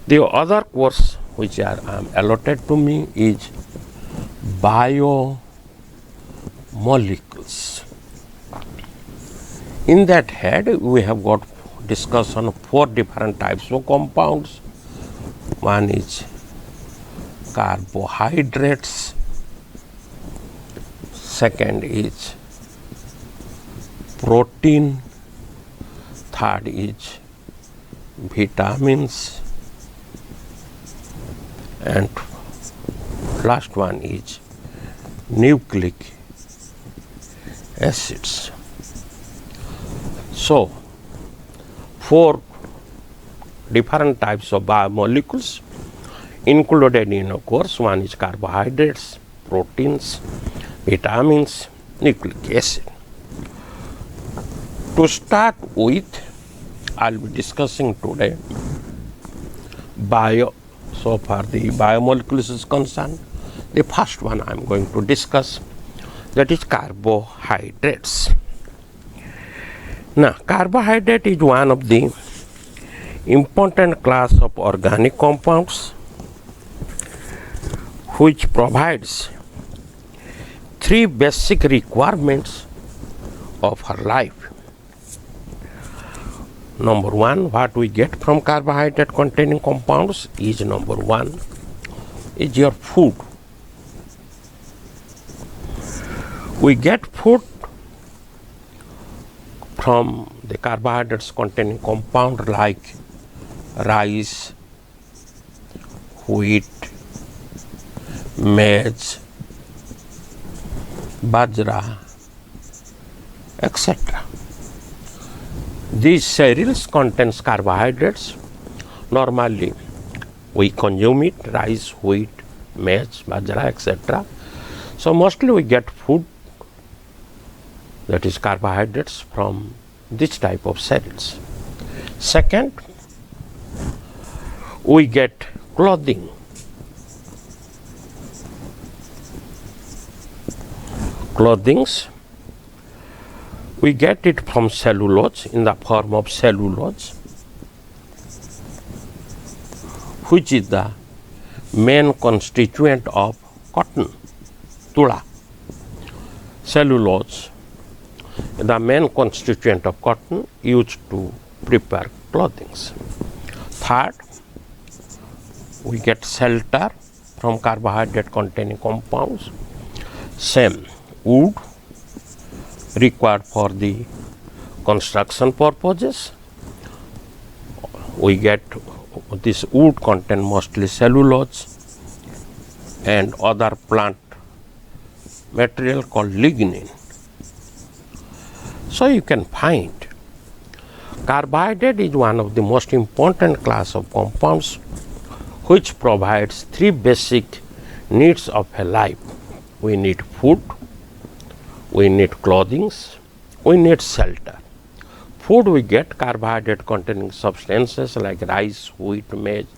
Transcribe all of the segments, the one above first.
The other course which are allotted to me is biomolecules. In that head, we have got discussion of 4 different types of compounds. One is carbohydrates, second is protein, third is vitamins, and last one is nucleic acids. So, 4 different types of biomolecules included in a course. One is carbohydrates, proteins, vitamins, nucleic acid. To start with, I will be discussing today so far the biomolecules is concerned. The first one I am going to discuss, that is carbohydrates. Now, carbohydrate is one of the important class of organic compounds which provides 3 basic requirements of our life. Number 1, what we get from carbohydrate containing compounds is number 1 is your food. We get food from the carbohydrates containing compound like rice, wheat, maize, bajra, etc. These cereals contains carbohydrates. Normally we consume it, rice, wheat, maize, bajra, etc. So mostly we get food, that is carbohydrates, from this type of cereals. Second, we get clothing. Clothings, we get it from cellulose in the form of cellulose, which is the main constituent of cotton, tula. Cellulose, the main constituent of cotton used to prepare clothing. Third, we get shelter from carbohydrate containing compounds. Same, wood required for the construction purposes. We get this wood contain mostly cellulose and other plant material called lignin. So you can find carbohydrate is one of the most important class of compounds which provides 3 basic needs of a life. We need food, we need clothing, we need shelter. Food, we get carbohydrate containing substances like rice, wheat, maize,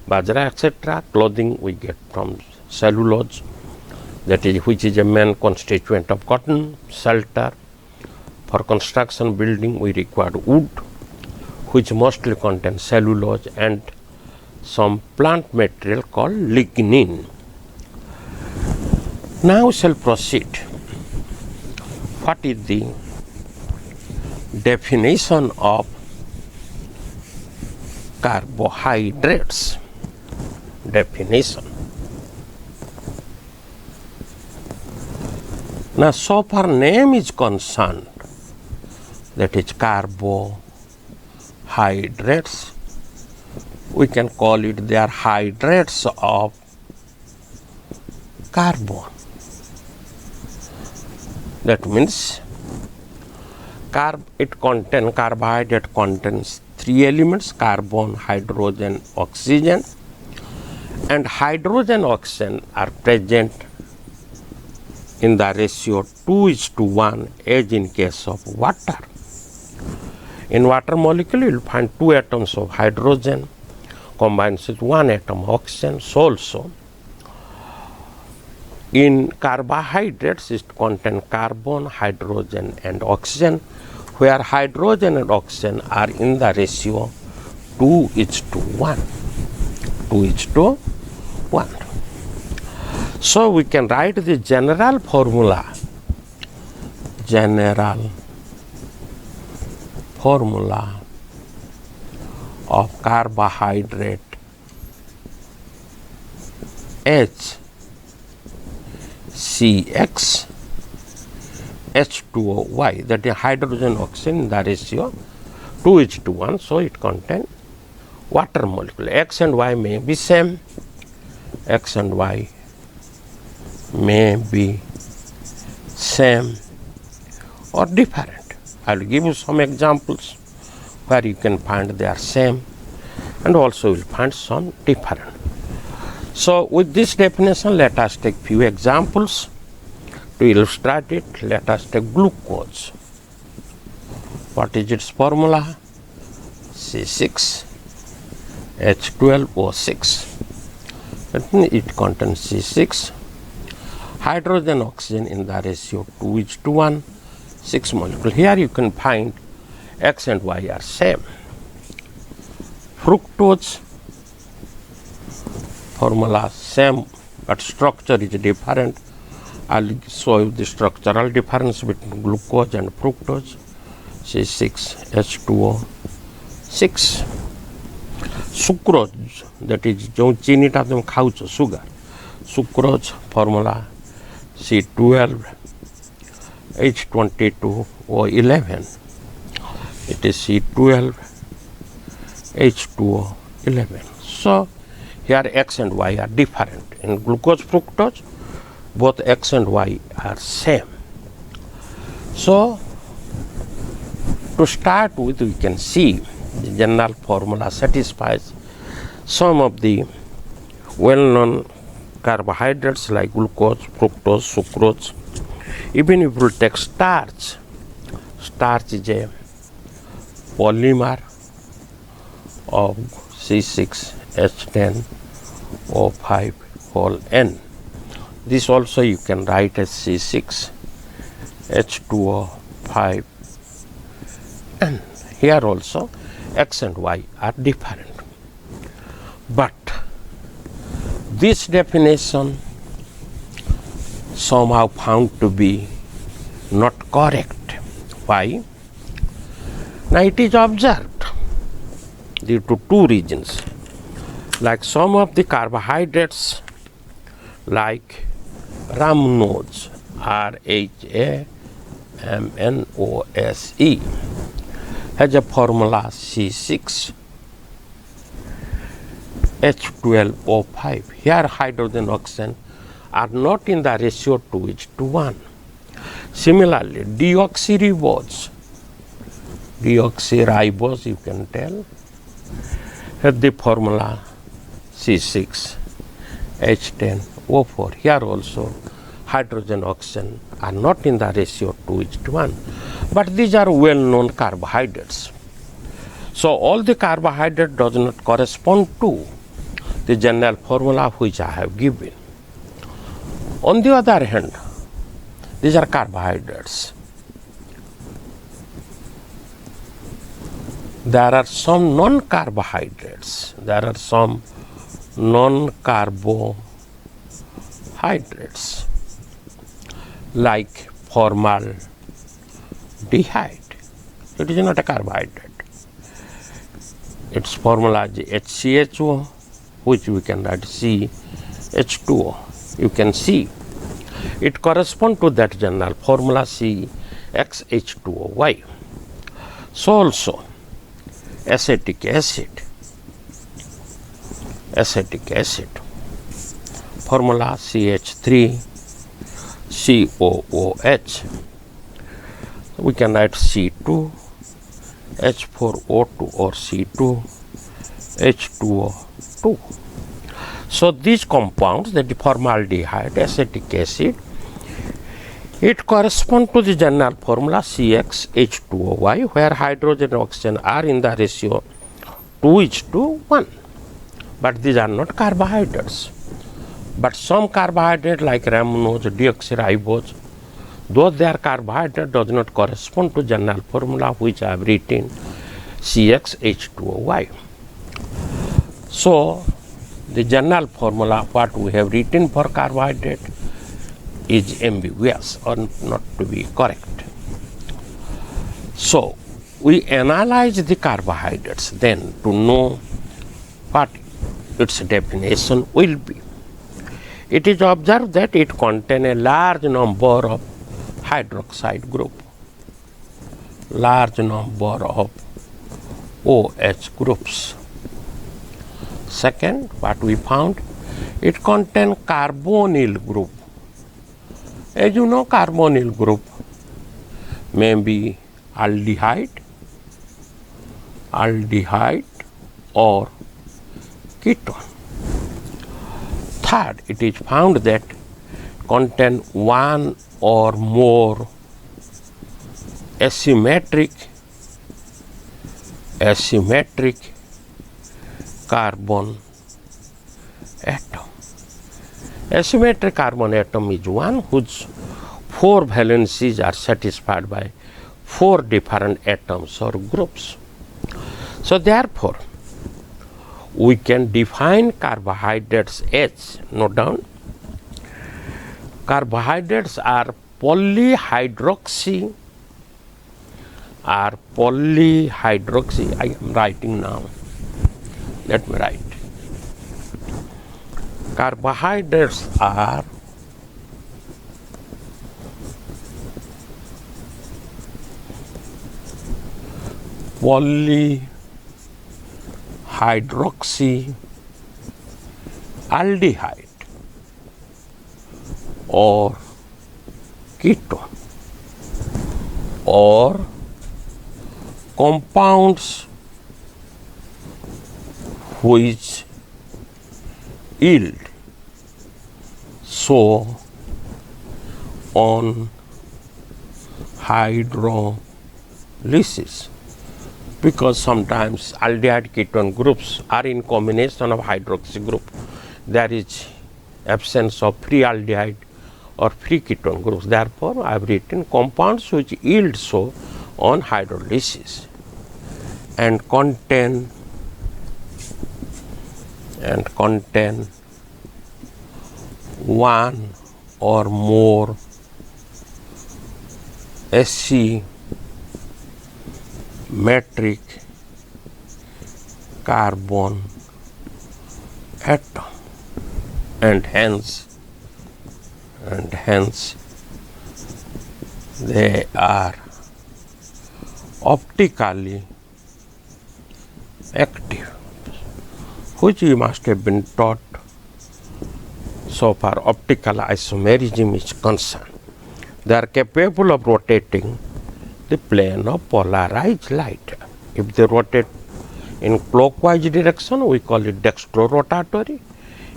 bajra, etc. Clothing we get from cellulose, that is which is a main constituent of cotton. Shelter, for construction building we require wood, which mostly contains cellulose and some plant material called lignin. Now we shall proceed. What is the definition of carbohydrates? Definition. Now, so far name is concerned, that is carbohydrates, we can call it they are hydrates of carbon. That means carbohydrate contains 3 elements: carbon, hydrogen, oxygen, and hydrogen oxygen are present in the ratio 2:1 as in case of water. In water molecule you will find 2 atoms of hydrogen combines with 1 atom of oxygen. So also in carbohydrates it contains carbon, hydrogen and oxygen, where hydrogen and oxygen are in the ratio 2:1. 2:1. So we can write the general formula of carbohydrate HCX H2O, that is hydrogen oxygen, the ratio 2:1, so it contains water molecule. X and Y may be same, X and Y may be same or different. I will give you some examples where you can find they are same, and also will find some different. So with this definition, let us take few examples to illustrate it. Let us take glucose. What is its formula? C6H12O6. That means it contains C6. Hydrogen oxygen in the ratio 2:1, 6 molecules. Here you can find X and Y are same. Fructose formula same, but structure is different. I'll show you the structural difference between glucose and fructose. C6H2O6. Sucrose, that is जो चीनी टा तुम खाऊच sugar. Sucrose formula C12H22O11. It is C12H2O11. So here X and Y are different. In glucose fructose, both X and Y are same. So to start with, we can see the general formula satisfies some of the well-known carbohydrates like glucose, fructose, sucrose. Even if we take starch, starch is a polymer of C6H10O5 whole N. This also you can write as C6H2O5 N. Here also X and Y are different. But this definition somehow found to be not correct. Why? Now it is observed due to two reasons. Like some of the carbohydrates like rhamnose, RHAMNOSE, has a formula C6H12O5. Here hydrogen oxygen are not in the ratio 2:1. Similarly, deoxyribose you can tell, has the formula C6H10O4. Here also hydrogen oxygen are not in the ratio 2:1. But these are well-known carbohydrates. So all the carbohydrate does not correspond to the general formula which I have given. On the other hand, these are carbohydrates. There are some non-carbohydrates. There are some non-carbohydrates like formaldehyde. It is not a carbohydrate. Its formula is HCHO, which we can write CH2O. You can see it corresponds to that general formula CXH2OY. So also acetic acid formula CH3COOH. We can write C2H4O2 or C2H2O2. So these compounds, the formaldehyde, acetic acid, it corresponds to the general formula CXH2OY, where hydrogen and oxygen are in the ratio 2:1. But these are not carbohydrates. But some carbohydrate like rhamnose, deoxyribose, though they are carbohydrate, does not correspond to general formula which I have written CXH2OY. So The general formula what we have written for carbohydrate is ambiguous or not to be correct. So we analyze the carbohydrates then to know what its definition will be. It is observed that it contains a large number of hydroxide group, large number of OH groups. Second, what we found, it contains carbonyl group. As you know, carbonyl group may be aldehyde or ketone. Third, it is found that contain one or more asymmetric carbon atom. Asymmetric carbon atom is one whose 4 valencies are satisfied by 4 different atoms or groups. So therefore, we can define carbohydrates as, note down, carbohydrates are polyhydroxy, I am writing now, let me write. Carbohydrates are polyhydroxy aldehyde or ketone or compounds which yield so on hydrolysis, because sometimes aldehyde ketone groups are in combination of hydroxy group. There is absence of free aldehyde or free ketone groups. Therefore, I have written compounds which yield so on hydrolysis and contain one or more asymmetric carbon atom, and hence they are optically active, which you must have been taught so far optical isomerism is concerned. They are capable of rotating the plane of polarized light. If they rotate in clockwise direction, we call it dextrorotatory.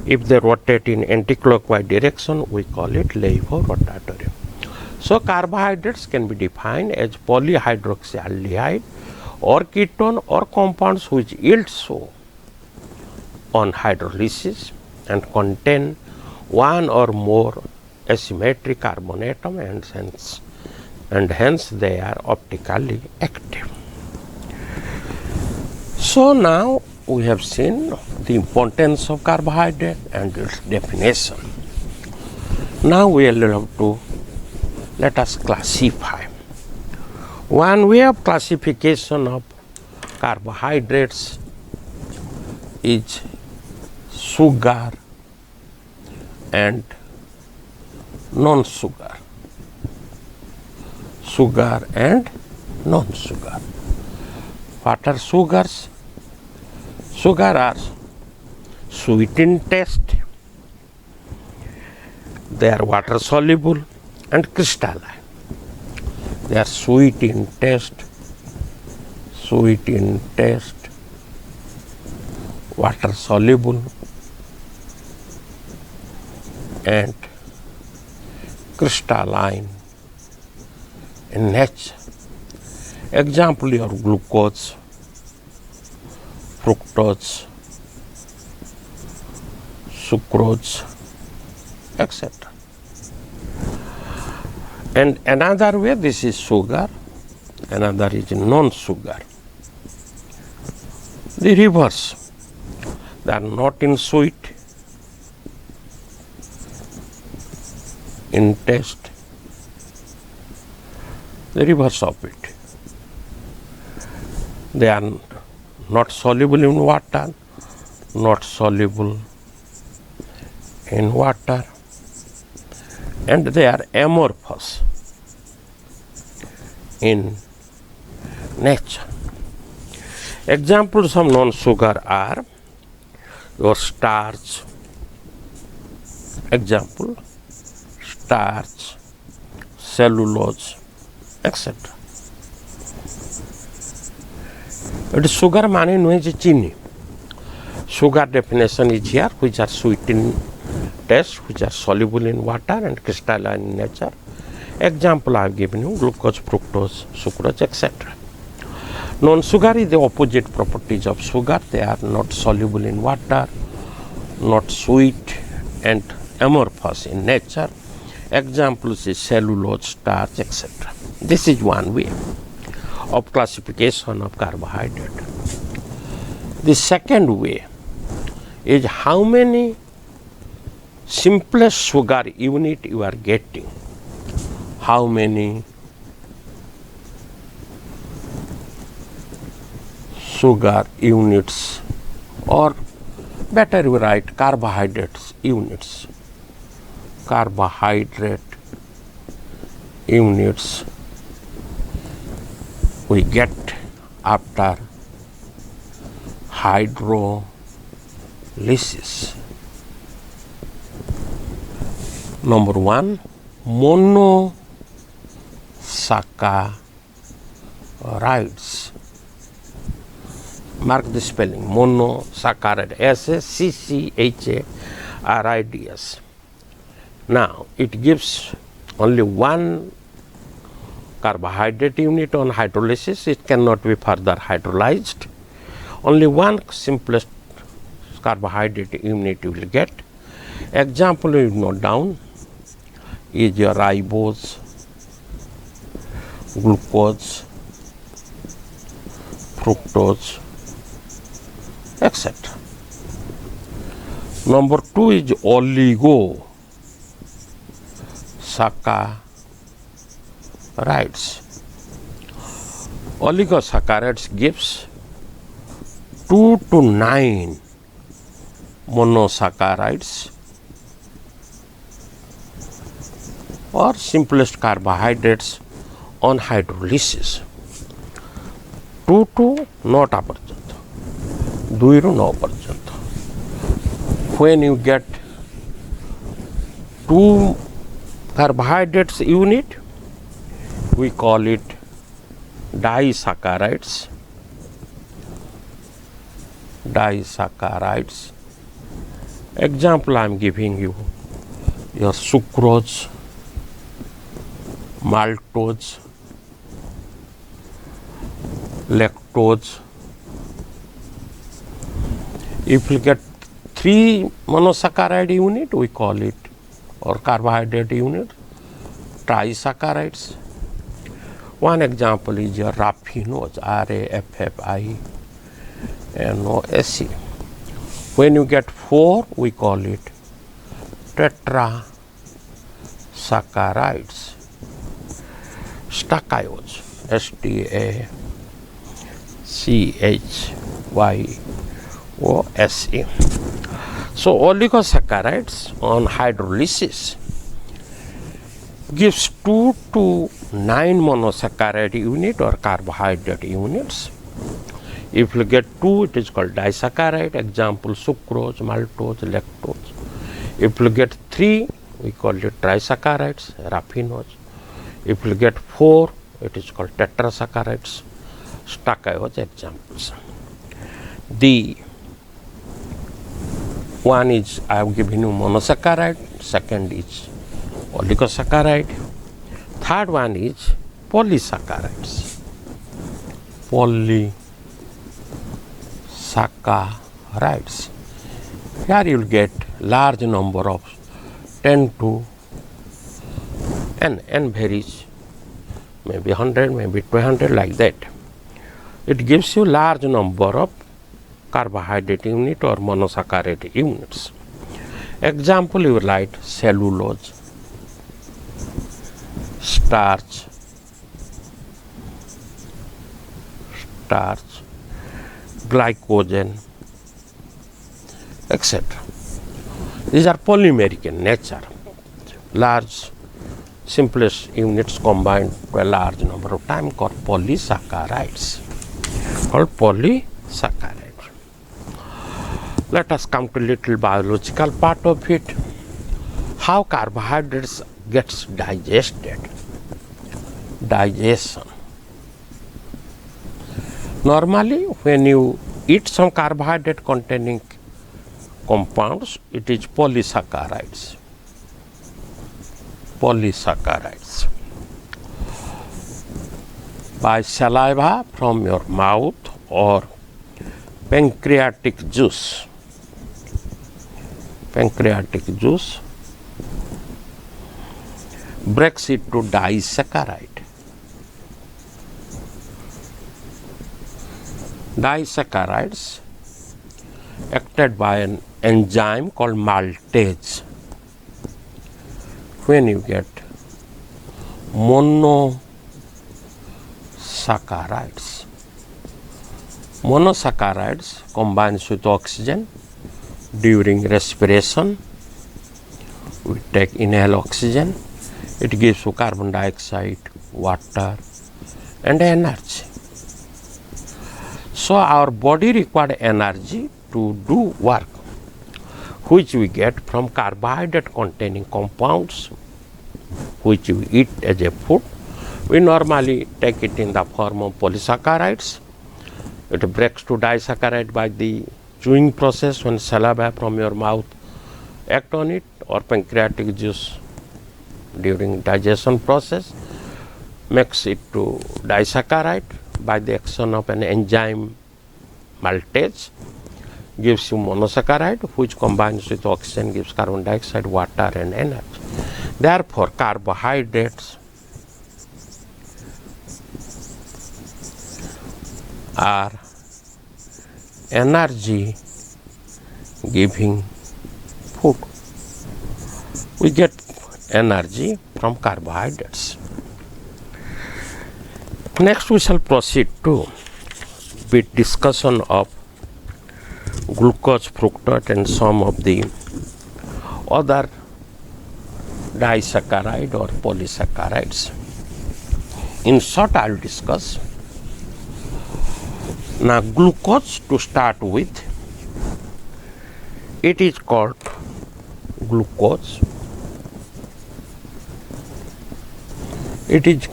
If they rotate in anticlockwise direction, we call it levorotatory. So carbohydrates can be defined as polyhydroxyaldehyde or ketone or compounds which yield so on hydrolysis and contain one or more asymmetric carbon atom, and hence they are optically active. So now we have seen the importance of carbohydrate and its definition. Now we will have to let us classify. One way of classification of carbohydrates is sugar and non-sugar. Sugar and non-sugar. What are sugars? Sugar are sweet in taste, they are water soluble and crystalline. They are sweet in taste, water soluble and crystalline in nature. Example, your glucose, fructose, sucrose, etc. And another way, this is sugar, another is non-sugar. The reverse. They are not in sweet, in taste, the reverse of it. They are not soluble in water, not soluble in water, and they are amorphous in nature. Examples of non-sugar are your starch, example, starch, cellulose, etc. It is sugar mane nuhe je chini. Sugar definition is here, which are sweet in taste, which are soluble in water and crystalline in nature. Example I have given you: glucose, fructose, sucrose, etc. Non-sugar is the opposite properties of sugar. They are not soluble in water, not sweet, and amorphous in nature. Examples is cellulose, starch, etc. This is one way of classification of carbohydrate. The second way is how many simplest sugar unit you are getting. How many sugar units, or better you write carbohydrates units. Carbohydrate units we get after hydrolysis. Number one, monosaccharides. Mark the spelling, monosaccharide, S-A-C-C-H-A-R-I-D-S. Now, it gives only one carbohydrate unit on hydrolysis. It cannot be further hydrolyzed. Only one simplest carbohydrate unit you will get. Example you note down is your ribose, glucose, fructose, etc. Number two is oligosaccharides. Oligosaccharides gives 2 to 9 monosaccharides, or simplest carbohydrates on hydrolysis. 2 to 9 पर्यंत, 2 ରୁ 9 पर्यंत. When you get 2 carbohydrates unit, we call it disaccharides. Disaccharides. Example I am giving you: your sucrose, maltose, lactose. If you get 3 monosaccharide unit, we call it, or carbohydrate unit, trisaccharides. One example is your raffinose, R-A-F-F-I-N-O-S-E. When you get 4, we call it tetrasaccharides. Stachyose, S-T-A-C-H-Y-O-S-E. So oligosaccharides on hydrolysis gives 2 to 9 monosaccharide unit or carbohydrate units. If you get 2, it is called disaccharide. Example: sucrose, maltose, lactose. If you get 3, we call it trisaccharides, raffinose. If you get 4, it is called tetrasaccharides, stachyose. Examples. The one is I have given you monosaccharide, second is oligosaccharide, third one is polysaccharides. Polysaccharides. Here you will get large number of 10 to n varies, maybe 100, maybe 200, like that. It gives you large number of carbohydrate unit or monosaccharide units. Example, you write cellulose, starch, glycogen, etc. These are polymeric in nature. Large, simplest units combined to a large number of times called polysaccharides. Let us come to little biological part of it. How carbohydrates gets digested. Digestion. Normally, when you eat some carbohydrate containing compounds, it is polysaccharides. By saliva from your mouth or pancreatic juice. Breaks it to disaccharide. Disaccharides acted by an enzyme called maltase. When you get monosaccharides combines with oxygen during respiration. We inhale oxygen, it gives you carbon dioxide, water and energy. So our body requires energy to do work, which we get from carbohydrate containing compounds, which we eat as a food. We normally take it in the form of polysaccharides. It breaks to disaccharide by the chewing process when saliva from your mouth act on it, or pancreatic juice during digestion process makes it to disaccharide by the action of an enzyme maltase, gives you monosaccharide, which combines with oxygen, gives carbon dioxide, water and energy. Therefore, carbohydrates are energy giving food. We get energy from carbohydrates. Next, we shall proceed to with discussion of glucose, fructose and some of the other disaccharide or polysaccharides. In short, I will discuss. Now, glucose to start with, it is called glucose. It is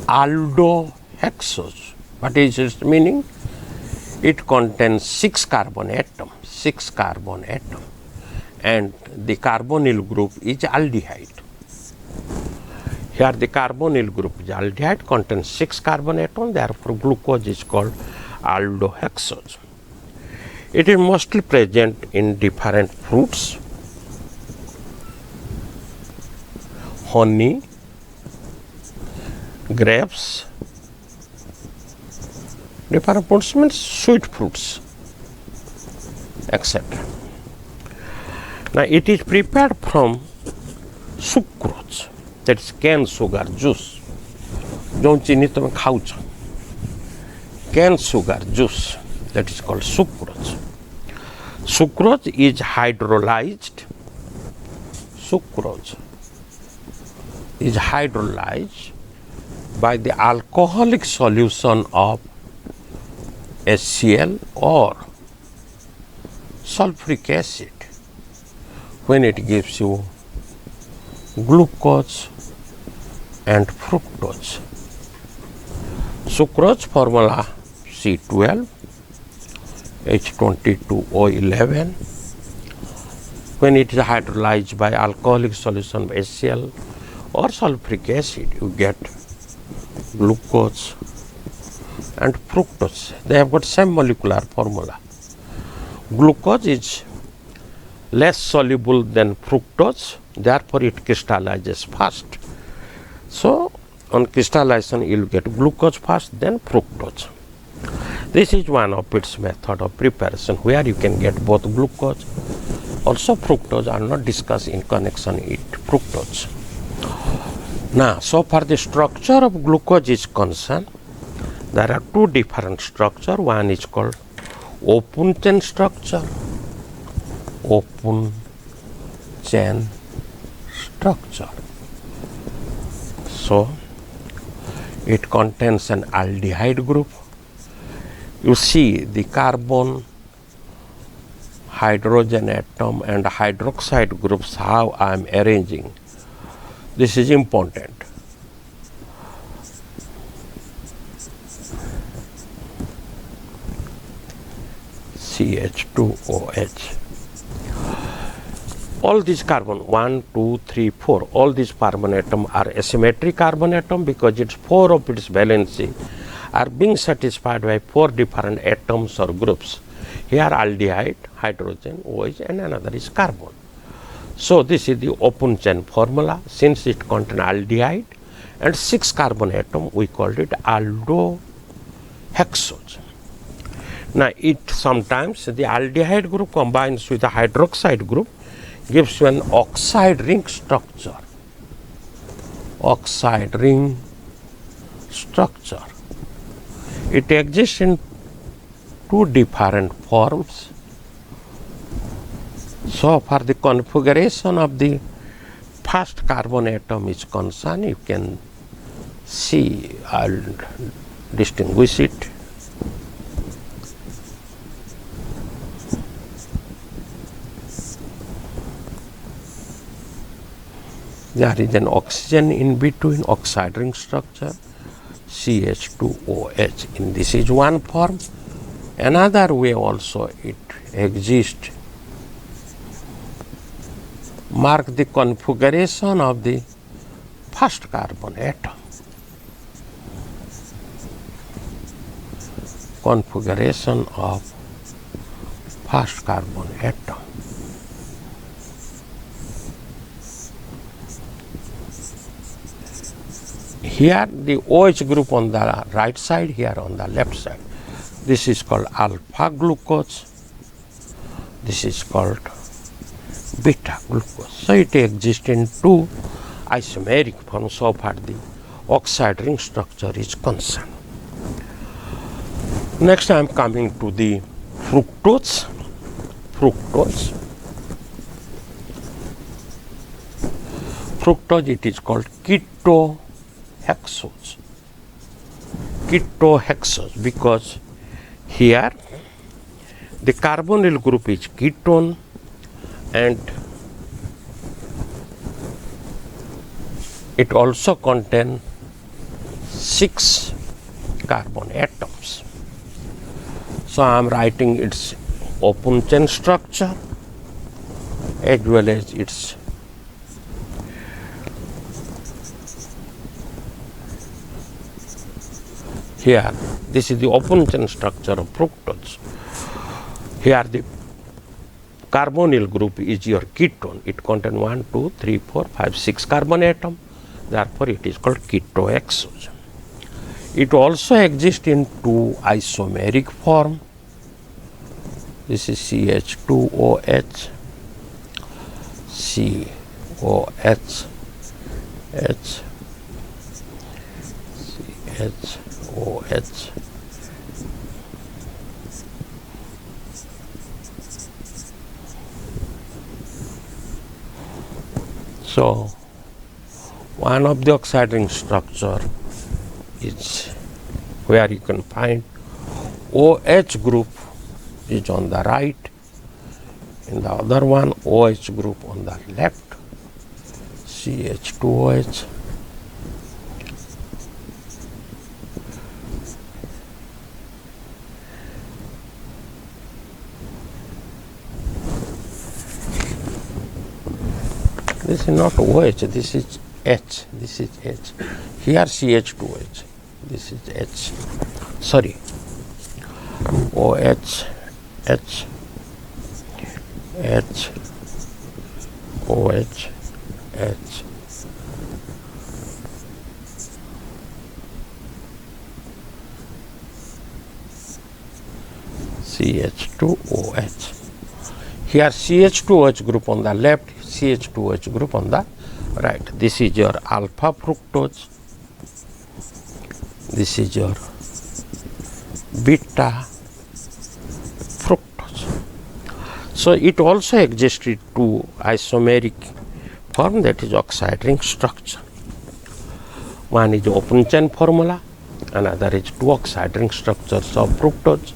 aldohexose. What is its meaning? It contains 6 carbon atom, and the carbonyl group is aldehyde. Here the carbonyl group is aldehyde, contains 6 carbon atom, therefore glucose is called aldohexose. It is mostly present in different fruits, honey, grapes, different fruits means sweet fruits, etc. Now it is prepared from sucrose, that is cane sugar juice. जो चीनी तुम खाऊच, cane sugar juice, that is called sucrose. Sucrose is hydrolyzed. By the alcoholic solution of HCl or sulfuric acid, when it gives you glucose and fructose. Sucrose formula C12 H22O11. When it is hydrolyzed by alcoholic solution of HCl or sulfuric acid, you get glucose and fructose. They have got same molecular formula. Glucose is less soluble than fructose, therefore it crystallizes fast. So on crystallization you will get glucose first, then fructose. This is one of its method of preparation where you can get both glucose, also fructose are not discussed in connection with fructose. Now, so far the structure of glucose is concerned, there are two different structures. One is called open chain structure, open chain structure. So, it contains an aldehyde group. You see the carbon, hydrogen atom and hydroxide groups, how I am arranging. This is important. CH2OH. All these carbon, 1, 2, 3, 4, all these carbon atoms are asymmetric carbon atom because it's 4 of its valency are being satisfied by 4 different atoms or groups. Here aldehyde, hydrogen, OH and another is carbon. So this is the open chain formula. Since it contains aldehyde and 6 carbon atom, we called it aldohexose. Now it sometimes the aldehyde group combines with the hydroxide group gives you an oxide ring structure. Oxide ring structure. It exists in 2 different forms. So far the configuration of the first carbon atom is concerned, you can see, I'll distinguish it. There is an oxygen in between, oxide ring structure, CH2OH. And this is one form. Another way also it exists. Mark the configuration of the first carbon atom. Configuration of first carbon atom. Here the OH group on the right side, here on the left side. This is called alpha glucose. This is called beta glucose. So it exists in 2 isomeric forms. So far the oxide ring structure is concerned. Next I am coming to the fructose. Fructose. Fructose, it is called ketohexose. Ketohexose, because here the carbonyl group is ketone and it also contains 6 carbon atoms. So I am writing its open chain structure as well as its here. This is the open chain structure of fructose. Here the carbonyl group is your ketone. It contains 1, 2, 3, 4, 5, 6 carbon atom. Therefore, it is called ketohexose. It also exists in 2 isomeric form. This is CH2OH, COH, H, CHOH. So, one of the oxide ring structure is where you can find OH group is on the right, and the other one OH group on the left, CH2OH. This is not OH, this is H, this is H. Here CH2H, this is H. Sorry, OH, H, H, OH, H. CH2OH. Here CH2OH group on the left, CH2OH group on the right. This is your alpha fructose. This is your beta fructose. So it also exists in two isomeric form, that is oxide ring structure. One is open chain formula, another is two oxide ring structures of fructose.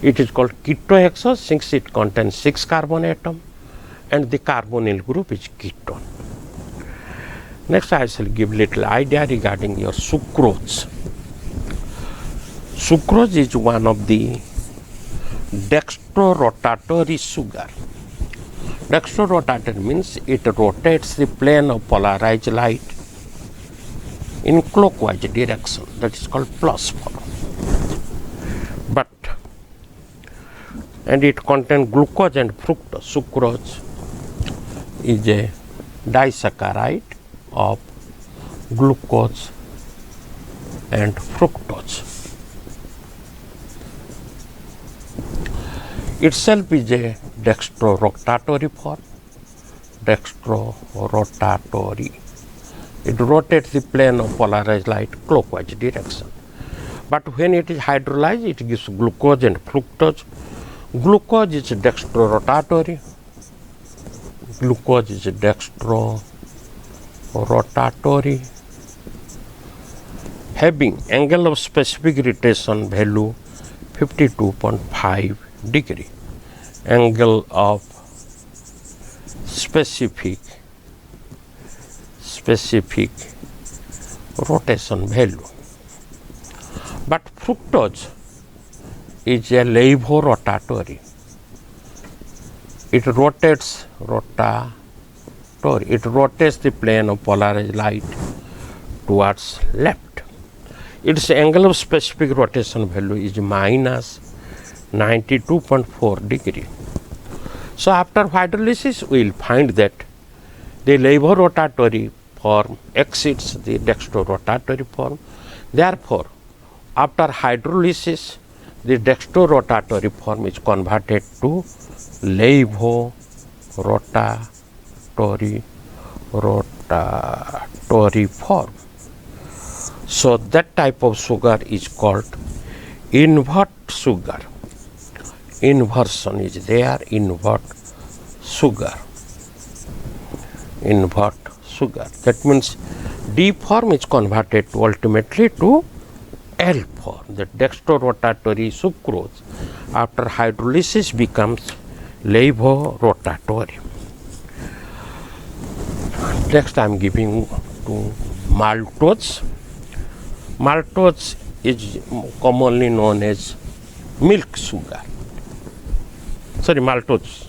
It is called ketohexose since it contains 6 carbon atom and the carbonyl group is ketone. Next I shall give little idea regarding your sucrose. Sucrose is one of the dextrorotatory sugar. Dextrorotatory means it rotates the plane of polarized light in clockwise direction, that is called plus form. And it contains glucose and fructose. Sucrose is a disaccharide of glucose and fructose. Itself is a dextrorotatory form. Dextrorotatory. It rotates the plane of polarized light clockwise direction. But when it is hydrolyzed, it gives glucose and fructose. Glucose is dextrorotatory. Glucose is dextrorotatory, having angle of specific rotation value 52.5 degree. Angle of specific rotation value. But fructose is a levorotatory. It rotates the plane of polarized light towards left. Its angle of specific rotation value is minus 92.4 degree. So after hydrolysis we will find that the levorotatory form exceeds the dextrorotatory form. Therefore, after hydrolysis, the dextrorotatory form is converted to levorotatory form. So that type of sugar is called invert sugar. Inversion is there, invert sugar. Invert sugar. That means D form is converted to ultimately to L form. The dextrorotatory sucrose after hydrolysis becomes levorotatory. Next I am giving to maltose. Maltose is commonly known as milk sugar. Sorry, maltose.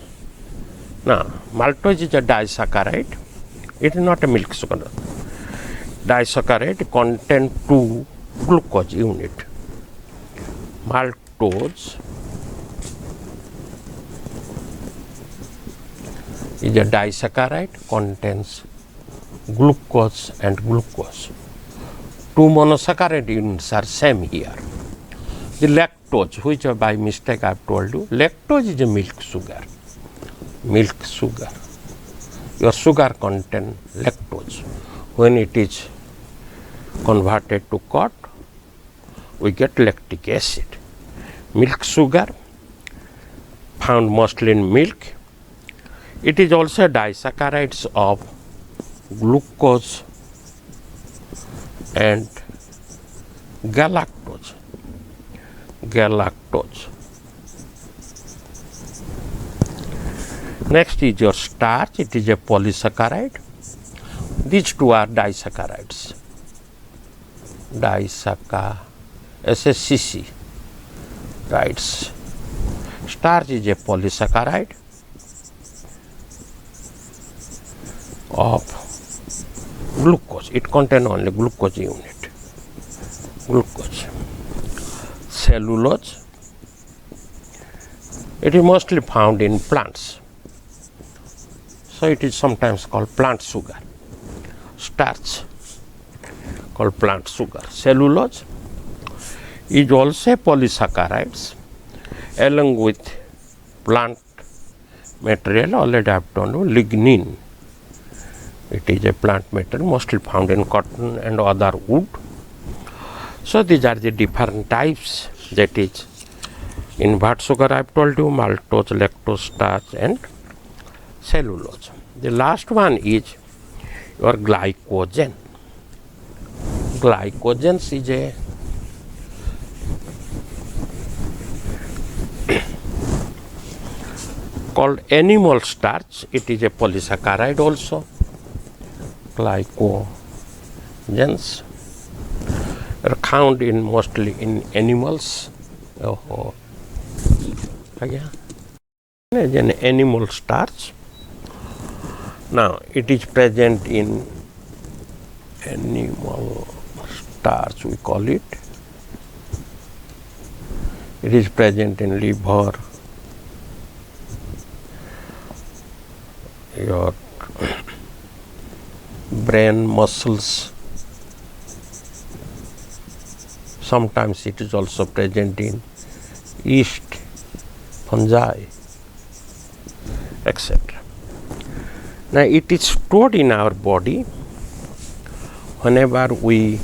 Now, maltose is a disaccharide. It is not a milk sugar. Disaccharide contains 2 glucose unit. Maltose is a disaccharide, contains glucose and glucose. 2 monosaccharide units are same here. The lactose, which by mistake I have told you, lactose is a milk sugar. Milk sugar. Your sugar contains lactose. When it is converted to curd, we get lactic acid. Milk sugar, found mostly in milk. It is also disaccharides of glucose and galactose. Next is your starch. It is a polysaccharide. These two are disaccharides. SSCC. Right. Starch is a polysaccharide of glucose. It contains only glucose unit. Glucose. Cellulose. It is mostly found in plants. So it is sometimes called plant sugar. Starch called plant sugar. Cellulose is also polysaccharides along with plant material. Already I have told you lignin. It is a plant material mostly found in cotton and other wood. So these are the different types, that is invert sugar I have told you, maltose, lactose, starch and cellulose. The last one is your glycogen. Glycogen is a called animal starch. It is a polysaccharide also. Glycogens are found in mostly in animals. As an animal starch. Now it is present in animal starch, we call it. It is present in liver, your brain, muscles. Sometimes it is also present in yeast, fungi, etc. Now it is stored in our body. Whenever we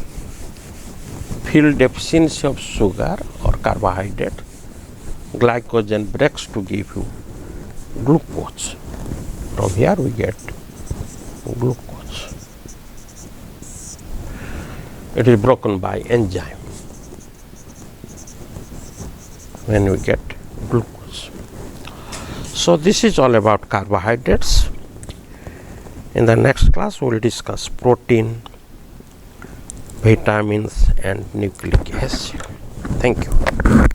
feel deficiency of sugar or carbohydrate, glycogen breaks to give you glucose. From here we get glucose. It is broken by enzyme when we get glucose. So this is all about carbohydrates. In the next class we will discuss protein, vitamins and nucleic acid. Thank you.